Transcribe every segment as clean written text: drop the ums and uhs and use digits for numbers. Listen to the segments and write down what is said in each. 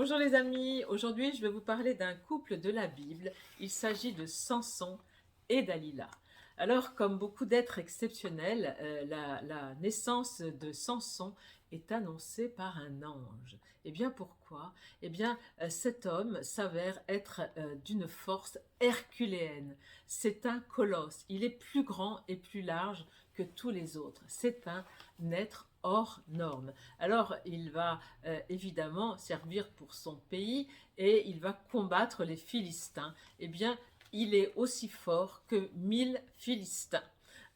Bonjour les amis, aujourd'hui je vais vous parler d'un couple de la Bible. Il s'agit de Samson et Dalila. Alors comme beaucoup d'êtres exceptionnels, la naissance de Samson est annoncée par un ange. Et bien pourquoi? Eh bien cet homme s'avère être d'une force herculéenne. C'est un colosse, il est plus grand et plus large que tous les autres. C'est un être hors norme. Alors il va évidemment servir pour son pays et il va combattre les Philistins. Eh bien, il est aussi fort que 1000 Philistins.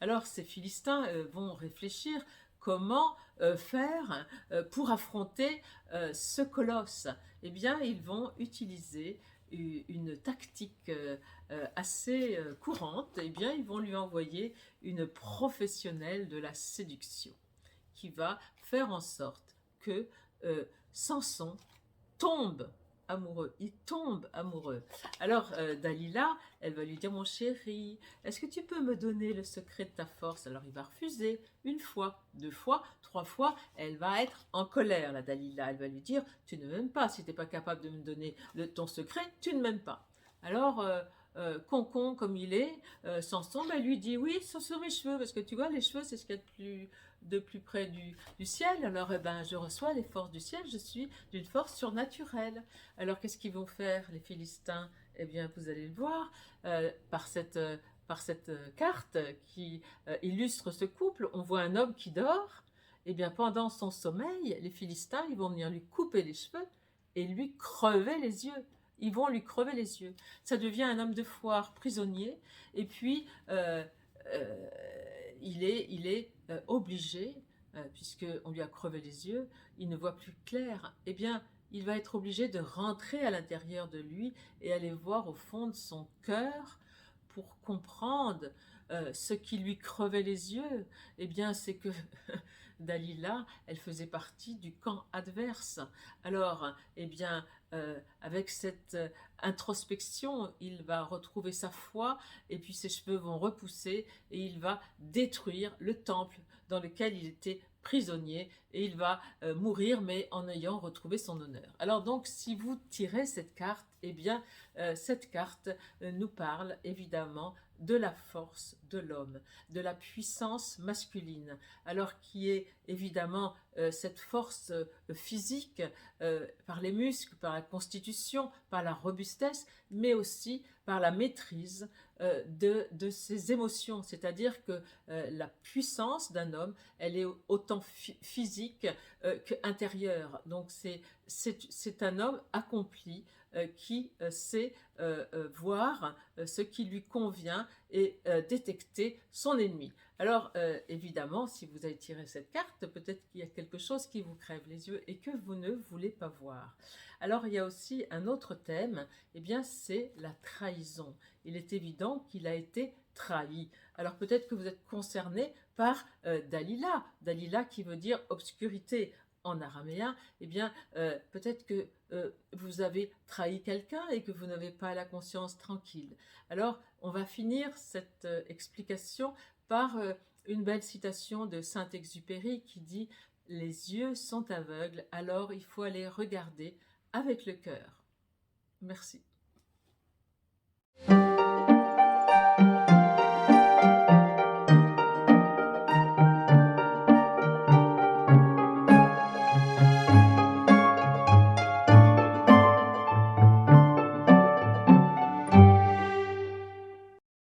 Alors ces Philistins vont réfléchir comment faire pour affronter ce colosse. Eh bien, ils vont utiliser une tactique assez courante. Eh bien, ils vont lui envoyer une professionnelle de la séduction qui va faire en sorte que Samson tombe amoureux, il tombe amoureux. Alors Dalila, elle va lui dire: mon chéri, est-ce que tu peux me donner le secret de ta force? Alors il va refuser une fois, deux fois, trois fois, elle va être en colère, la Dalila, elle va lui dire: tu ne m'aimes pas, si tu n'es pas capable de me donner ton secret, tu ne m'aimes pas. Alors concon comme il est, Samson lui dit: oui, ce sont mes cheveux, parce que tu vois, les cheveux c'est ce qu'il y a de plus près du ciel. Alors je reçois les forces du ciel, je suis d'une force surnaturelle. Alors qu'est-ce qu'ils vont faire les Philistins? Eh bien vous allez le voir par cette carte qui illustre ce couple. On voit un homme qui dort. Eh bien pendant son sommeil, les Philistins ils vont venir lui couper les cheveux et lui crever les yeux. Ils vont lui crever les yeux. Ça devient un homme de foire prisonnier. Et puis, euh, il est obligé, puisqu'on lui a crevé les yeux, il ne voit plus clair. Eh bien, il va être obligé de rentrer à l'intérieur de lui et aller voir au fond de son cœur pour comprendre ce qui lui crevait les yeux. Eh bien, c'est que Dalila, elle faisait partie du camp adverse. Alors, eh bien, avec cette introspection, il va retrouver sa foi et puis ses cheveux vont repousser et il va détruire le temple dans lequel il était prisonnier et il va mourir mais en ayant retrouvé son honneur. Alors donc si vous tirez cette carte, eh bien cette carte nous parle évidemment de la force de l'homme, de la puissance masculine, alors qui est évidemment cette force physique par les muscles, par la constitution, par la robustesse, mais aussi par la maîtrise de ses émotions. C'est-à-dire que la puissance d'un homme, elle est autant physique qu'intérieure. Donc c'est un homme accompli qui sait voir ce qui lui convient et détecter son ennemi. Alors évidemment, si vous avez tiré cette carte, peut-être qu'il y a quelque chose qui vous crève les yeux et que vous ne voulez pas voir. Alors il y a aussi un autre thème, eh bien c'est la trahison. Il est évident qu'il a été trahi. Alors peut-être que vous êtes concerné par Dalila, Dalila qui veut dire obscurité en araméen. Eh bien peut-être que vous avez trahi quelqu'un et que vous n'avez pas la conscience tranquille. Alors on va finir cette explication par une belle citation de Saint-Exupéry qui dit: les yeux sont aveugles, alors il faut aller regarder avec le cœur. Merci.